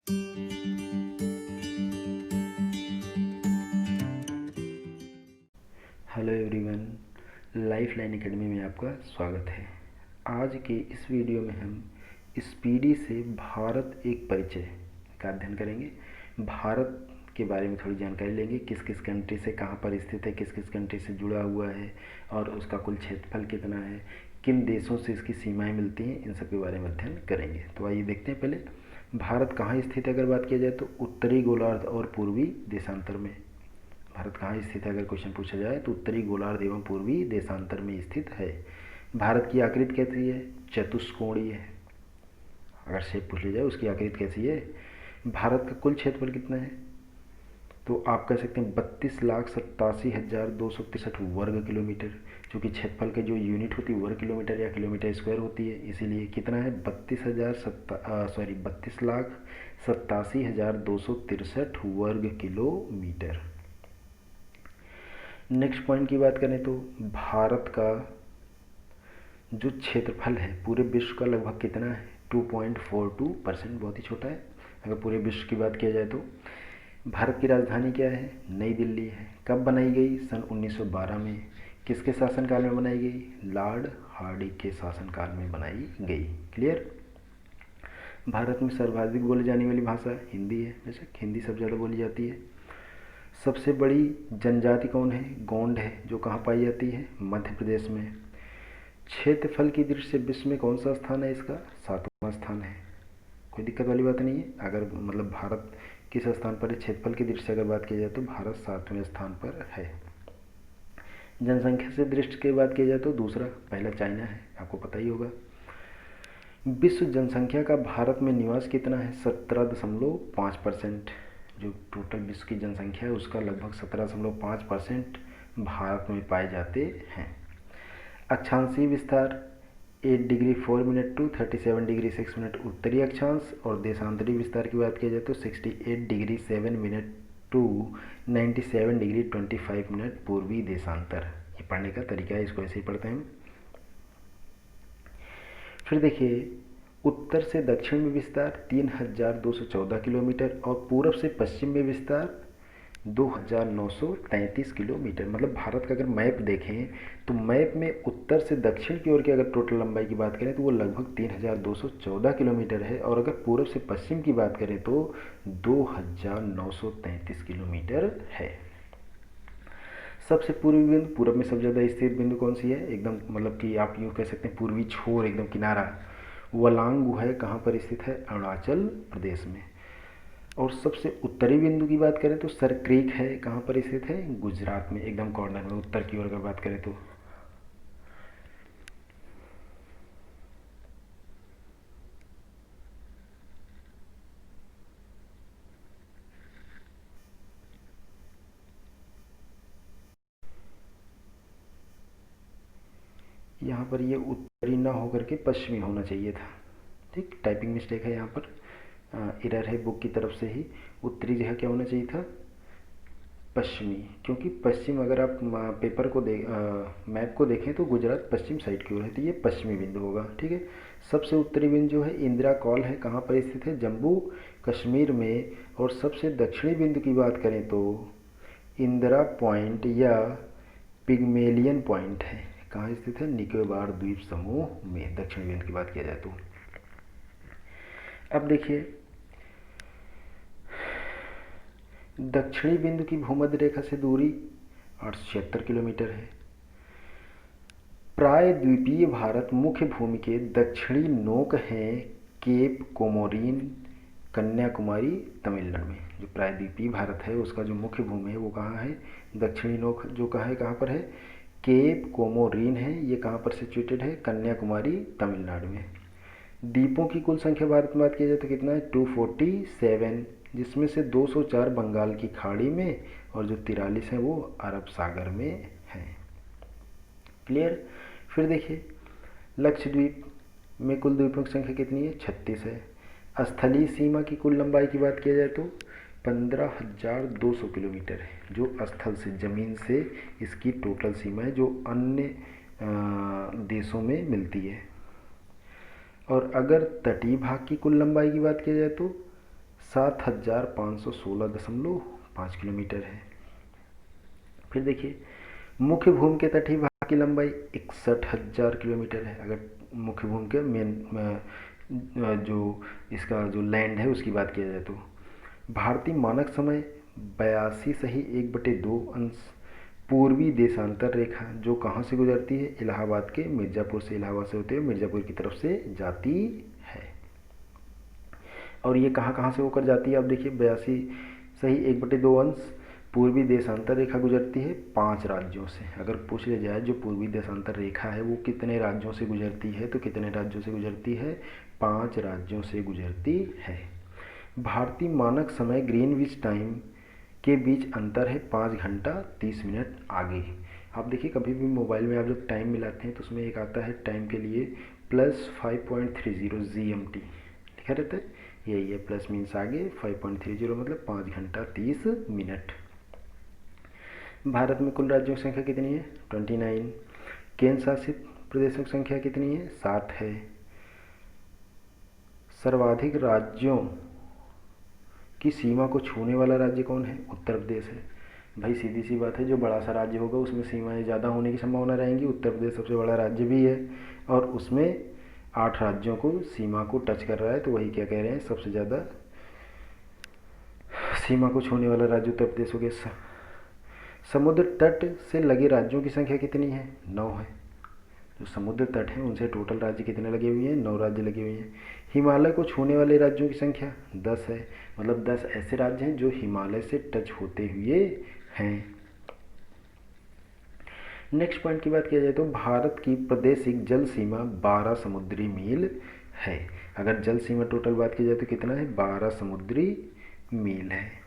Hello everyone, life line academy में आपका स्वागत है। आज के इस वीडियो में हम स्पीडी से भारत एक परिचय का अध्ययन करेंगे। भारत के बारे में थोड़ी जानकारी लेंगे, किस किस कंट्री से कहाँ पर स्थित है, किस किस कंट्री से जुड़ा हुआ है और उसका कुल क्षेत्रफल कितना है, किन देशों से इसकी सीमाएँ मिलती हैं, इन सब के बारे में अध्ययन करेंगे। तो आइए देखते हैं। पहले भारत कहाँ स्थित है अगर बात किया जाए तो उत्तरी गोलार्ध और पूर्वी देशांतर में। भारत कहाँ स्थित है अगर क्वेश्चन पूछा जाए तो उत्तरी गोलार्ध एवं पूर्वी देशांतर में स्थित है। भारत की आकृति कैसी है? चतुष्कोणीय है। अगर शेप पूछ लिया जाए उसकी आकृति कैसी है? भारत का कुल क्षेत्रफल कितना है? तो आप कह सकते हैं 32,87,263 वर्ग किलोमीटर, क्योंकि क्षेत्रफल के जो यूनिट होती है वर्ग किलोमीटर या किलोमीटर स्क्वायर होती है, इसीलिए कितना है 32,87,263 वर्ग किलोमीटर। नेक्स्ट पॉइंट की बात करें तो भारत का जो क्षेत्रफल है पूरे विश्व का लगभग कितना है? 2.42%, बहुत ही छोटा है अगर पूरे विश्व की बात किया जाए तो। भारत की राजधानी क्या है? नई दिल्ली है। कब बनाई गई? सन 1912 में। किसके शासनकाल में बनाई गई? लॉर्ड हार्डिंग के शासनकाल में बनाई गई। क्लियर। भारत में सर्वाधिक बोली जाने वाली भाषा हिंदी है, बेशक हिंदी सबसे ज़्यादा बोली जाती है। सबसे बड़ी जनजाति कौन है? गोंड है, जो कहाँ पाई जाती है? मध्य प्रदेश में। क्षेत्रफल की दृष्टि से विश्व में कौन सा स्थान है इसका? 7वां स्थान है। कोई दिक्कत वाली बात नहीं है। अगर मतलब भारत किस स्थान पर है क्षेत्रफल की दृष्टि से अगर बात की जाए तो भारत 7वें स्थान पर है। जनसंख्या से दृष्टि की बात की जाए तो दूसरा, पहला चाइना है, आपको पता ही होगा। विश्व जनसंख्या का भारत में निवास कितना है? 17.5%। जो टोटल विश्व की जनसंख्या है उसका लगभग 17.5% भारत में पाए जाते हैं। अक्षांशीय विस्तार 8 degree 4 minute to 37 degree 6 minute उत्तरी अक्षांश, और देशांतरी विस्तार की बात की जाए तो 68 degree 7 minute to 97 degree 25 minute पूर्वी देशांतर। ये पढ़ने का तरीका है, इसको ऐसे ही पढ़ते हैं। फिर देखिए, उत्तर से दक्षिण में विस्तार 3,214 किलोमीटर और पूर्व से पश्चिम में विस्तार 2,933 किलोमीटर। मतलब भारत का अगर मैप देखें तो मैप में उत्तर से दक्षिण की ओर की अगर टोटल लंबाई की बात करें तो वो लगभग 3,214 किलोमीटर है, और अगर पूर्व से पश्चिम की बात करें तो 2,933 किलोमीटर है। सबसे पूर्वी बिंदु, पूर्व में सबसे ज़्यादा स्थित बिंदु कौन सी है? एकदम मतलब कि आप यूँ कह सकते हैं पूर्वी छोर, एकदम किनारा, वलांग गुहा है, कहाँ पर स्थित है? अरुणाचल प्रदेश में। और सबसे उत्तरी बिंदु की बात करें तो सर क्रीक है, कहाँ पर स्थित है? गुजरात में, एकदम कॉर्नर में उत्तर की ओर अगर बात करें तो। यहाँ पर ये उत्तरी ना होकर के पश्चिमी होना चाहिए था। ठीक, टाइपिंग मिस्टेक है यहाँ पर, एरर है बुक की तरफ से ही। उत्तरी जगह क्या होना चाहिए था? पश्चिमी, क्योंकि पश्चिम अगर आप पेपर को मैप को देखें तो गुजरात पश्चिम साइड की ओर है, तो ये पश्चिमी बिंदु होगा। ठीक है। सबसे उत्तरी बिंदु जो है इंदिरा कॉल है, कहाँ पर स्थित है? जम्मू कश्मीर में। और सबसे दक्षिणी बिंदु की बात करें तो इंदिरा पॉइंट या पिग्मेलियन पॉइंट है, कहाँ स्थित है? निकोबार द्वीप समूह में, दक्षिणी बिंदु की बात किया जाए तो। अब देखिए, दक्षिणी बिंदु की भूमध्य रेखा से दूरी 876 किलोमीटर है। प्रायद्वीपीय भारत मुख्य भूमि के दक्षिणी नोक हैं केप कोमोरिन, कन्याकुमारी, तमिलनाडु में। जो प्रायद्वीपीय भारत है उसका जो मुख्य भूमि है वो कहाँ है? दक्षिणी नोक, जो कहाँ है? कहाँ पर है? केप कोमोरिन है, ये कहाँ पर सिचुएटेड है? कन्याकुमारी, तमिलनाडु में। द्वीपों की कुल संख्या भारत में बात की जाए तो कितना है? 247, जिसमें से 204 बंगाल की खाड़ी में और जो 43 हैं वो अरब सागर में हैं। क्लियर। फिर देखिए, लक्षद्वीप में कुल द्वीपों की संख्या कितनी है? 36 है। स्थलीय सीमा की कुल लंबाई की बात की जाए तो 15,200 किलोमीटर है, जो स्थल से, ज़मीन से इसकी टोटल सीमा है, जो अन्य देशों में मिलती है। और अगर तटीय भाग की कुल लंबाई की बात की जाए तो 7,516.5 किलोमीटर है। फिर देखिए मुख्य भूमि के तटीय भाग की लंबाई 61,000 किलोमीटर है। अगर मुख्य भूमि के मेन जो इसका जो लैंड है उसकी बात किया जाए तो भारतीय मानक समय 82.1/2 पूर्वी देशांतर रेखा जो कहाँ से गुजरती है, इलाहाबाद के मिर्ज़ापुर से, इलाहाबाद से होते हुए मिर्ज़ापुर की तरफ से जाती है। और ये कहाँ कहाँ से होकर जाती है, आप देखिए 82.1/2 पूर्वी देशांतर रेखा गुजरती है 5 राज्यों से। अगर पूछ लिया जाए जो पूर्वी देशांतर रेखा है वो कितने राज्यों से गुजरती है, तो कितने राज्यों से गुजरती है, 5 राज्यों से गुजरती है। भारतीय मानक समय ग्रीनविच टाइम के बीच अंतर है 5 घंटा 30 मिनट आगे। आप देखिए कभी भी मोबाइल में आप जब टाइम मिलाते हैं तो उसमें एक आता है टाइम के लिए +5.30 GMT लिखा रहता है, यही है, प्लस मीन्स आगे 5.30 मतलब 5 घंटा 30 मिनट। भारत में कुल राज्यों की संख्या कितनी है, 29। केंद्र शासित प्रदेशों की संख्या कितनी है, 7 है। सर्वाधिक राज्यों की सीमा को छूने वाला राज्य कौन है, उत्तर प्रदेश है। भाई सीधी सी बात है, जो बड़ा सा राज्य होगा उसमें सीमाएं ज़्यादा होने की संभावना रहेंगी। उत्तर प्रदेश सबसे बड़ा राज्य भी है और उसमें 8 राज्यों को सीमा को टच कर रहा है, तो वही क्या कह रहे हैं, सबसे ज़्यादा सीमा को छूने वाला राज्य उत्तर प्रदेश हो गया। समुद्र तट से लगे राज्यों की संख्या कितनी है, 9 है। जो समुद्र तट हैं उनसे टोटल राज्य कितने लगे हुए हैं, 9 राज्य लगे हुए हैं। हिमालय को छूने वाले राज्यों की संख्या 10 है, मतलब 10 ऐसे राज्य हैं जो हिमालय से टच होते हुए हैं। नेक्स्ट पॉइंट की बात किया जाए तो भारत की प्रादेशिक जल सीमा 12 समुद्री मील है। अगर जल सीमा टोटल बात की जाए तो कितना है, 12 समुद्री मील है।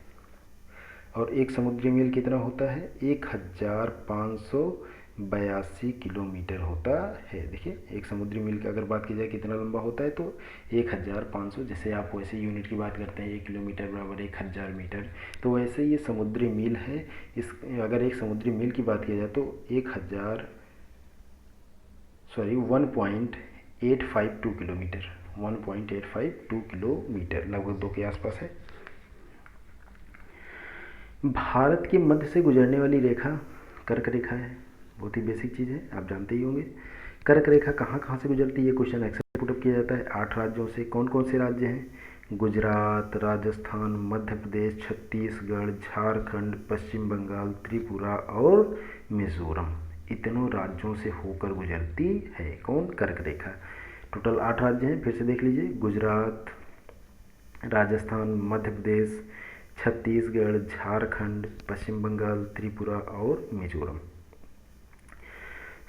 और एक समुद्री मील कितना होता है, 1582 किलोमीटर होता है। देखिए एक समुद्री मील की अगर बात की जाए कितना लंबा होता है तो 1500, जैसे आप वैसे यूनिट की बात करते हैं 1 किलोमीटर बराबर 1000 मीटर, तो वैसे ये समुद्री मील है। इस अगर एक समुद्री मील की बात की जाए तो 1.852 किलोमीटर, 1.852 किलोमीटर लगभग 2 के आसपास है। भारत के मध्य से गुजरने वाली रेखा कर्क रेखा है, बहुत ही बेसिक चीज़ है, आप जानते ही होंगे। कर्क रेखा कहाँ कहाँ से गुजरती है, ये क्वेश्चन अक्सर पुटअप किया जाता है। 8 राज्यों से, कौन कौन से राज्य हैं, गुजरात, राजस्थान, मध्य प्रदेश, छत्तीसगढ़, झारखंड, पश्चिम बंगाल, त्रिपुरा और मिजोरम, इतनों राज्यों से होकर गुजरती है कौन, कर्क रेखा। टोटल 8 राज्य हैं, फिर से देख लीजिए, गुजरात, राजस्थान, मध्य प्रदेश, छत्तीसगढ़, झारखंड, पश्चिम बंगाल, त्रिपुरा और मिजोरम।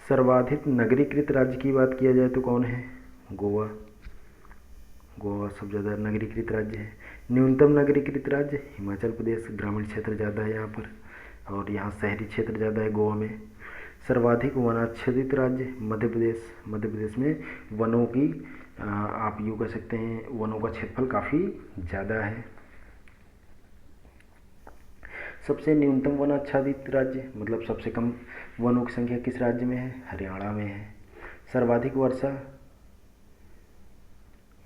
सर्वाधिक नगरीकृत राज्य की बात किया जाए तो कौन है, गोवा। गोवा सबसे ज़्यादा नगरीकृत राज्य है। न्यूनतम नगरीकृत राज्य हिमाचल प्रदेश, ग्रामीण क्षेत्र ज़्यादा है यहाँ पर और यहाँ शहरी क्षेत्र ज़्यादा है गोवा में। सर्वाधिक वनाच्छादित राज्य मध्य प्रदेश। मध्य प्रदेश में वनों की आप यूँ कह सकते हैं वनों का क्षेत्रफल काफ़ी ज़्यादा है। सबसे न्यूनतम वनाच्छादित राज्य मतलब सबसे कम वनों की संख्या किस राज्य में है, हरियाणा में है। सर्वाधिक वर्षा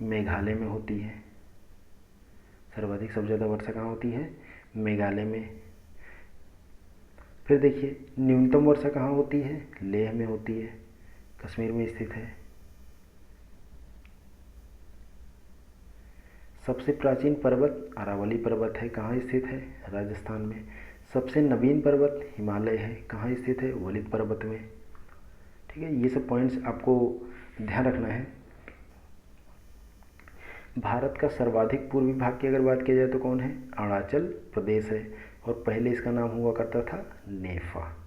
मेघालय में होती है। सर्वाधिक सबसे ज़्यादा वर्षा कहाँ होती है, मेघालय में। फिर देखिए न्यूनतम वर्षा कहाँ होती है, लेह में होती है, कश्मीर में स्थित है। सबसे प्राचीन पर्वत अरावली पर्वत है, कहाँ स्थित है, राजस्थान में। सबसे नवीन पर्वत हिमालय है, कहाँ स्थित है, वलित पर्वत में। ठीक है, ये सब पॉइंट्स आपको ध्यान रखना है। भारत का सर्वाधिक पूर्वी भाग की अगर बात की जाए तो कौन है, अरुणाचल प्रदेश है और पहले इसका नाम हुआ करता था नेफा।